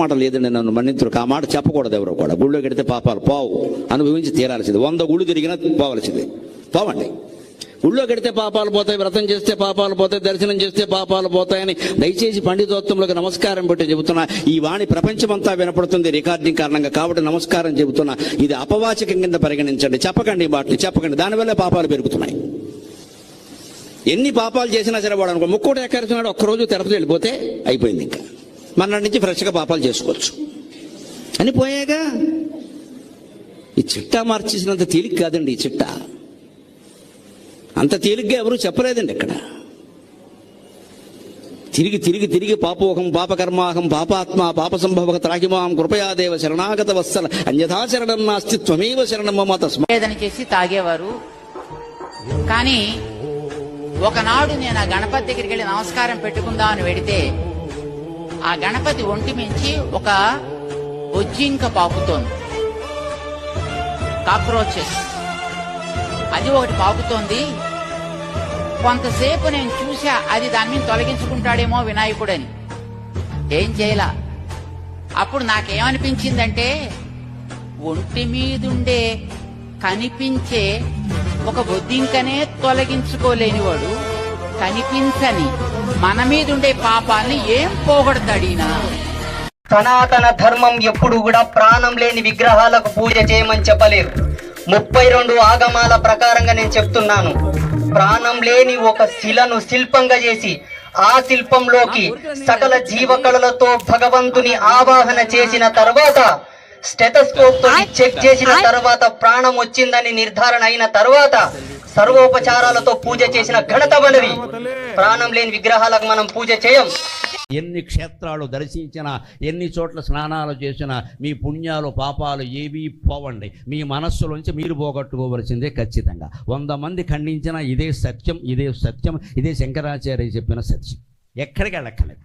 మాట లేదండి నన్ను మన్నింతురు, ఆ మాట చెప్పకూడదు ఎవరు కూడా. గుళ్ళోకి వెడితే పాపాలు పోవు, అనుభవించి తీరాల్సింది. 100 గుళ్ళు తిరిగినా పోవలసింది, పోవండి. గుళ్ళో కడితే పాపాలు పోతాయి, వ్రతం చేస్తే పాపాలు పోతాయి, దర్శనం చేస్తే పాపాలు పోతాయని దయచేసి పండితోత్వంలోకి నమస్కారం పెట్టి చెబుతున్నా. ఈ వాణి ప్రపంచమంతా వినపడుతుంది రికార్డింగ్ కారణంగా, కాబట్టి నమస్కారం చెబుతున్నా. ఇది అపవాచకం కింద పరిగణించండి. చెప్పకండి ఈ మాటని, చెప్పకండి. దానివల్ల పాపాలు పెరుగుతున్నాయి. ఎన్ని పాపాలు చేసినా సరే వాడు అనుకో ముక్కోటి ఎక్కడున్నాడు, ఒక్కరోజు తిరుపతి వెళ్ళిపోతే అయిపోయింది. ఇంకా మన నుంచి ఫ్రెష్గా పాపాలు చేసుకోవచ్చు అని పోయాగా. ఈ చిట్టా మార్చేసినంత తేలిక కాదండి ఈ చిట్టా. అంత తేలిగ్గా ఎవరు చెప్పలేదండి ఇక్కడ. తిరిగి తిరిగి తిరిగి పాపోహం పాపకర్మాహం పాపాత్మ పాప సంభవ త్రాహిమాం కృపయాదేవ శరణాగత వత్సల అన్యథా శరణం నాస్తి త్వమేవ శరణం మమ తస్మాత్. వేదన చేసి తాగేవారు. కానీ ఒకనాడు నేను ఆ గణపతి దగ్గరికి వెళ్ళి నమస్కారం పెట్టుకుందామని వెడితే ఆ గణపతి ఒంటి మించి ఒక బొజ్జింక పాకుతోంది, కాక్రోచెస్. అది ఒకటి పాకుతోంది. కొంతసేపు నేను చూసా, అది దాని మీద తొలగించుకుంటాడేమో వినాయకుడని. ఏం చేయలా. అప్పుడు నాకేమనిపించిందంటే, ఒంటి మీదుండే కనిపించే ఒక బొద్దింకనే తొలగించుకోలేనివాడు కనిపించని మన మీదుండే పాపాలని ఏం పోగొడతాడీనా? సనాతన ధర్మం ఎప్పుడు కూడా ప్రాణం లేని విగ్రహాలకు పూజ చేయమని చెప్పలేరు. 32 ఆగమాల ప్రకారంగా నేను చెప్తున్నాను. ప్రాణం లేని ఒక శిలను శిల్పంగా చేసి ఆ శిల్పంలోకి సకల జీవకళలతో భగవంతుని ఆవాహన చేసిన తర్వాత, స్టెథోస్కోప్ తో చెక్ చేసిన తర్వాత, ప్రాణం వచ్చిందని నిర్ధారణ అయిన తర్వాత సర్వోపచారాలతో పూజ చేసిన ఘనత మనది. ప్రాణం లేని విగ్రహాలకు మనం పూజ చేయం. ఎన్ని క్షేత్రాలు దర్శించినా, ఎన్ని చోట్ల స్నానాలు చేసినా మీ పుణ్యాలు పాపాలు ఏవీ పోవండి. మీ మనస్సులోంచి మీరు పోగొట్టుకోవలసిందే ఖచ్చితంగా. 100 మంది ఖండించినా ఇదే సత్యం, ఇదే సత్యం, ఇదే శంకరాచార్య చెప్పిన సత్యం. ఎక్కడికి వెళ్ళక్కర్లేదు.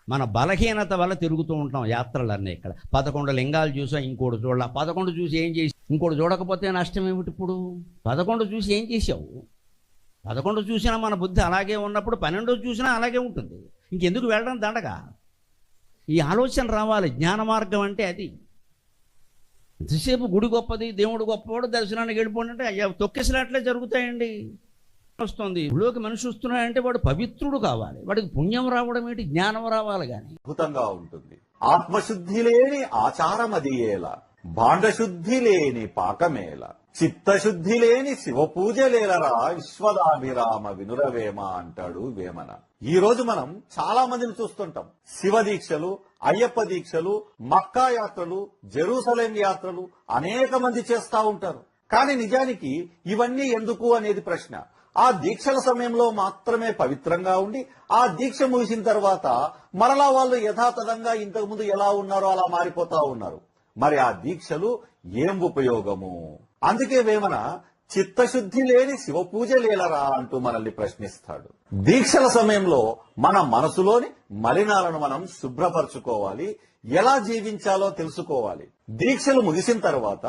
మన బలహీనత వల్ల తిరుగుతూ ఉంటాం యాత్రలన్నీ. ఇక్కడ 11 లింగాలు చూసా, ఇంకోటి చూడాల. 11 చూసి ఏం చేసి ఇంకోటి చూడకపోతే నష్టం ఏమిటి? ఇప్పుడు 11 చూసి ఏం చేసావు? 11 చూసినా మన బుద్ధి అలాగే ఉన్నప్పుడు 12 చూసినా అలాగే ఉంటుంది. ఇంకెందుకు వెళ్ళడం దండగా? ఈ ఆలోచన రావాలి. జ్ఞాన మార్గం అంటే అది. ఎంతసేపు గుడి గొప్పది, దేవుడు గొప్పవాడు, దర్శనానికి వెళ్ళిపోండి అంటే అయ్యా తొక్కేసినట్లే జరుగుతాయండి. వస్తుంది గుడిలోకి మనిషి వస్తున్నాడంటే వాడు పవిత్రుడు కావాలి, వాడికి పుణ్యం రావడం ఏంటి, జ్ఞానం రావాలి. కానీ అద్భుతంగా ఉంటుంది. ఆత్మశుద్ధి లేని ఆచారం అది ఏలా, భాండశుద్ధి లేని పాకమేల, చిత్తశుద్ధి లేని శివ పూజలేలరా విశ్వదాభిరామ వినురవేమ అంటాడు వేమన. ఈ రోజు మనం చాలా మందిని చూస్తుంటాం. శివ దీక్షలు, అయ్యప్ప దీక్షలు, మక్కా యాత్రలు, జెరూసలేం యాత్రలు అనేక మంది చేస్తా ఉంటారు. కానీ నిజానికి ఇవన్నీ ఎందుకు అనేది ప్రశ్న. ఆ దీక్షల సమయంలో మాత్రమే పవిత్రంగా ఉండి, ఆ దీక్ష ముగిసిన తర్వాత మరలా వాళ్ళు యథాతథంగా ఇంతకుముందు ఎలా ఉన్నారో అలా మారిపోతా ఉన్నారు. మరి ఆ దీక్షలు ఏం ఉపయోగము? అందుకే వేమన చిత్తశుద్ధి లేని శివ పూజ లేలరా అంటూ మనల్ని ప్రశ్నిస్తాడు. దీక్షల సమయంలో మన మనసులోని మలినాలను మనం శుభ్రపరచుకోవాలి. ఎలా జీవించాలో తెలుసుకోవాలి. దీక్షలు ముగిసిన తర్వాత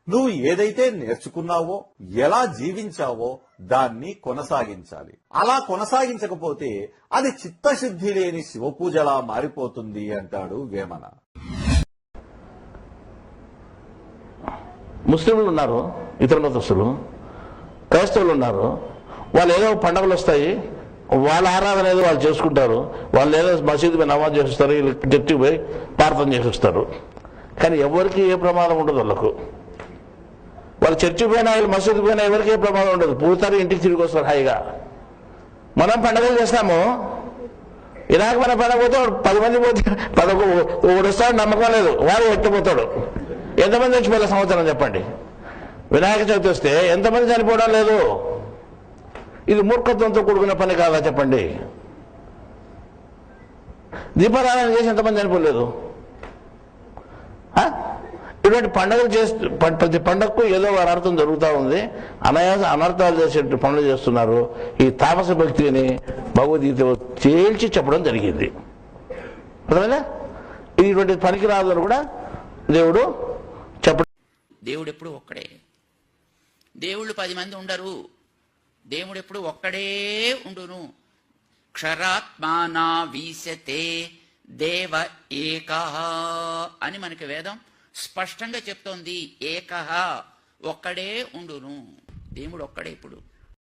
నువ్వు ఏదైతే నేర్చుకున్నావో, ఎలా జీవించావో దాన్ని కొనసాగించాలి. అలా కొనసాగించకపోతే అది చిత్తశుద్ధి లేని శివ పూజలా మారిపోతుంది అంటాడు వేమన. ముస్లింలు ఉన్నారు, ఇతర మతస్థులు, క్రైస్తవులు ఉన్నారు. వాళ్ళు ఏదో పండుగలు వస్తాయి, వాళ్ళ ఆరాధన ఏదో వాళ్ళు చేసుకుంటారు. వాళ్ళు ఏదో మసీదు పోయి నమాజ్ చేస్తారు, వీళ్ళు చర్చికి పోయి ప్రార్థన చేసేస్తారు. కానీ ఎవరికి ఏ ప్రమాదం ఉండదు. వాళ్ళు చర్చికి పోయినా, వీళ్ళు మసీదుకి పోయినా ఎవరికి ఏ ప్రమాదం ఉండదు. పూర్తారు, ఇంటికి తిరిగి వస్తారు హాయిగా. మనం పండుగలు చేస్తాము. ఇలాగ మన పండుగ పోతే 10 మంది పోతే 11 వస్తాడు, నమ్మకం లేదు, వాడు ఎట్టిపోతాడు. ఎంతమంది చచ్చిపోయే సంవత్సరం చెప్పండి. వినాయక చవితి వస్తే ఎంతమంది చనిపోవడం లేదు? ఇది మూర్ఖత్వంతో కూడుకున్న పని కాదా చెప్పండి? దీపారాధన చేసి ఎంతమంది చనిపోలేదు? ఇటువంటి పండుగలు చేస్తూ ప్రతి పండుగకు ఏదో అర్థం జరుగుతూ ఉంది. అనర్థాలు చేసే పనులు చేస్తున్నారు. ఈ తామస భక్తిని భగవద్గీత తేల్చి చెప్పడం జరిగింది. అర్థమైందా? ఇటువంటి పనికి రాదని కూడా దేవుడు చెప్పడం. దేవుడు ఎప్పుడు ఒక్కడే. దేవుళ్ళు 10 మంది ఉండరు. దేవుడు ఎప్పుడు ఒక్కడే ఉండును. క్షరాత్మానా వీసతే దేవ ఏకః అని మనకి వేదం స్పష్టంగా చెప్తోంది. ఏకః, ఒక్కడే ఉండును. దేవుడు ఒక్కడే ఇప్పుడు.